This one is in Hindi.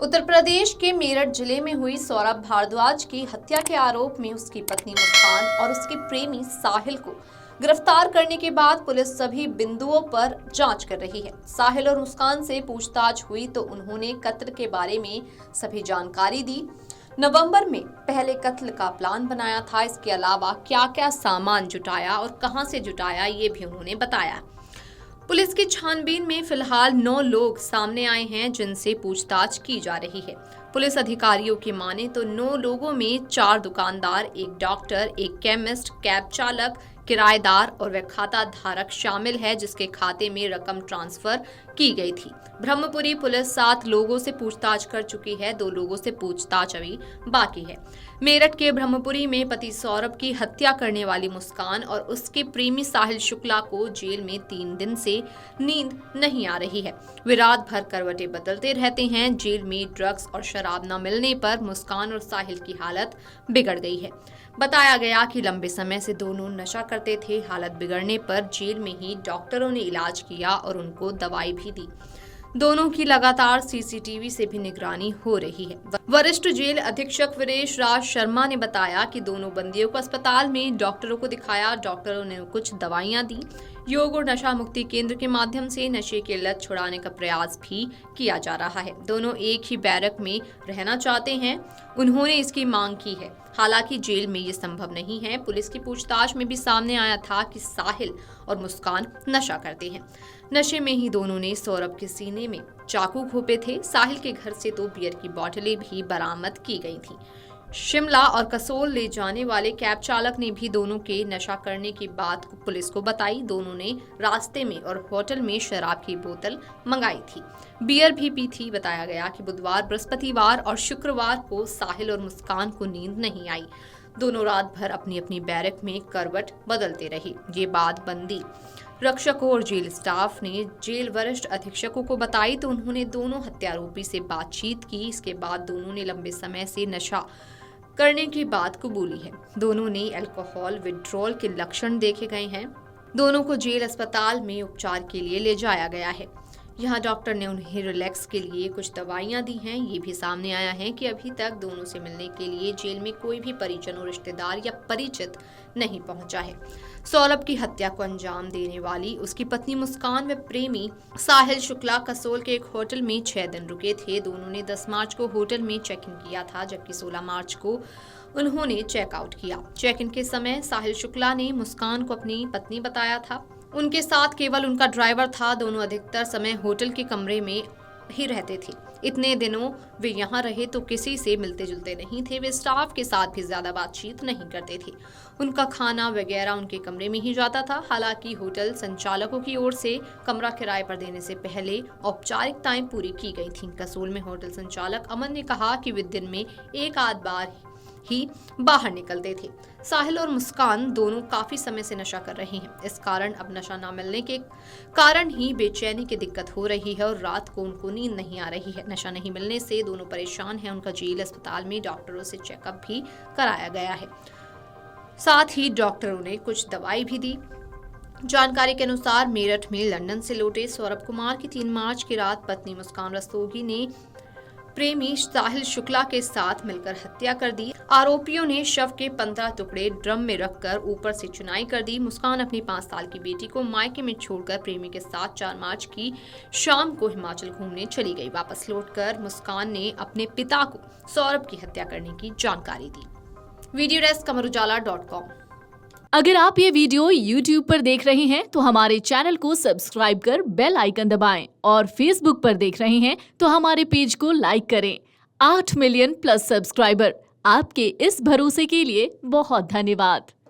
उत्तर प्रदेश के मेरठ जिले में हुई सौरभ भारद्वाज की हत्या के आरोप में उसकी पत्नी मुस्कान और उसके प्रेमी साहिल को गिरफ्तार करने के बाद पुलिस सभी बिंदुओं पर जांच कर रही है। साहिल और मुस्कान से पूछताछ हुई तो उन्होंने कत्ल के बारे में सभी जानकारी दी। नवंबर में पहले कत्ल का प्लान बनाया था। इसके अलावा क्या क्या सामान जुटाया और कहां से जुटाया ये भी उन्होंने बताया। पुलिस की छानबीन में फिलहाल 9 लोग सामने आए हैं जिनसे पूछताछ की जा रही है। पुलिस अधिकारियों की माने तो 9 लोगों में 4 दुकानदार, एक डॉक्टर, एक केमिस्ट, कैब चालक, किराएदार और वह खाता धारक शामिल है जिसके खाते में रकम ट्रांसफर की गई थी। ब्रह्मपुरी पुलिस 7 लोगों से पूछताछ कर चुकी है। 2 लोगों से पूछताछ अभी बाकी है। मेरठ के ब्रह्मपुरी में पति सौरभ की हत्या करने वाली मुस्कान और उसके प्रेमी साहिल शुक्ला को जेल में 3 दिन से नींद नहीं आ रही है। वे रात भर करवटें बदलते रहते हैं। जेल में ड्रग्स और शराब न मिलने पर मुस्कान और साहिल की हालत बिगड़ गई है। बताया गया कि लंबे समय से दोनों नशा करते थे। हालत बिगड़ने पर जेल में ही डॉक्टरों ने इलाज किया और उनको दवाई भी दी। दोनों की लगातार सीसीटीवी से भी निगरानी हो रही है। वरिष्ठ जेल अधीक्षक वीरेश राज शर्मा ने बताया कि दोनों बंदियों को अस्पताल में डॉक्टरों को दिखाया। डॉक्टरों ने कुछ दवाइयां दी। योग और नशा मुक्ति केंद्र के माध्यम से नशे की लत छुड़ाने का प्रयास भी किया जा रहा है। दोनों एक ही बैरक में रहना चाहते हैं। उन्होंने इसकी मांग की है। हालांकि जेल में ये संभव नहीं है। पुलिस की पूछताछ में भी सामने आया था कि साहिल और मुस्कान नशा करते हैं। नशे में ही दोनों ने सौरभ के सीने में चाकू घोंपे थे। साहिल के घर से 2 बियर की बोतलें भी बरामद की गई थी। शिमला और कसोल ले जाने वाले कैब चालक ने भी दोनों के नशा करने की बात पुलिस को बताई। दोनों ने रास्ते में और होटल में शराब की बोतल मंगाई थी, बियर भी पी थी। बताया गया कि बुधवार, बृहस्पतिवार और शुक्रवार को साहिल और मुस्कान को नींद नहीं आई। दोनों रात भर अपनी अपनी बैरक में करवट बदलते रहे। ये बात बंदी रक्षकों और जेल स्टाफ ने जेल वरिष्ठ अधीक्षकों को बताई तो उन्होंने दोनों हत्यारोपी से बातचीत की। इसके बाद दोनों ने लंबे समय से नशा करने की बात कबूली है। दोनों ने अल्कोहल विड्रॉल के लक्षण देखे गए हैं। दोनों को जेल अस्पताल में उपचार के लिए ले जाया गया है। यहाँ डॉक्टर ने उन्हें रिलैक्स के लिए कुछ दवाइयां दी हैं। ये भी सामने आया है कि अभी तक दोनों से मिलने के लिए जेल में कोई भी परिजन और रिश्तेदार या परिचित नहीं पहुंचा है। सौरभ की हत्या को अंजाम देने वाली उसकी पत्नी मुस्कान व प्रेमी साहिल शुक्ला कसोल के एक होटल में 6 दिन रुके थे। दोनों ने 10 मार्च को होटल में चेक इन किया था, जबकि 16 मार्च को उन्होंने चेकआउट किया। चेक इन के समय साहिल शुक्ला ने मुस्कान को अपनी पत्नी बताया था। उनके साथ केवल उनका ड्राइवर था। दोनों अधिकतर समय होटल के कमरे में ही रहते थे। इतने दिनों वे यहाँ रहे तो किसी से मिलते जुलते नहीं थे। वे स्टाफ के साथ भी ज्यादा बातचीत नहीं करते थे। उनका खाना वगैरह उनके कमरे में ही जाता था। हालांकि होटल संचालकों की ओर से कमरा किराए पर देने से पहले औपचारिकताएं पूरी की गई थीं। कसोल में होटल संचालक अमन ने कहा कि वे दिन में 1 आध बार ही बाहर निकलते थे। साहिल और मुस्कान दोनों काफी समय से नशा कर रहे हैं। इस कारण अब नशा न मिलने के कारण ही बेचैनी की दिक्कत हो रही है और रात को उनको नींद नहीं आ रही है। नशा नहीं मिलने से दोनों परेशान हैं। उनका जेल अस्पताल में डॉक्टरों से चेकअप भी कराया गया है। साथ ही डॉक्टरों ने कुछ दवाई भी दी। जानकारी के अनुसार मेरठ में लंदन से लौटे सौरभ कुमार की 3 मार्च की रात पत्नी मुस्कान रस्तोगी ने प्रेमी साहिल शुक्ला के साथ मिलकर हत्या कर दी। आरोपियों ने शव के 15 टुकड़े ड्रम में रखकर ऊपर से चुनाई कर दी। मुस्कान अपनी 5 साल की बेटी को मायके में छोड़कर प्रेमी के साथ 4 मार्च की शाम को हिमाचल घूमने चली गई। वापस लौटकर मुस्कान ने अपने पिता को सौरभ की हत्या करने की जानकारी दी। Video desk amarujala.com। अगर आप ये वीडियो YouTube पर देख रहे हैं तो हमारे चैनल को सब्सक्राइब कर बेल आइकन दबाएं और Facebook पर देख रहे हैं तो हमारे पेज को लाइक करें। 8 मिलियन प्लस सब्सक्राइबर, आपके इस भरोसे के लिए बहुत धन्यवाद।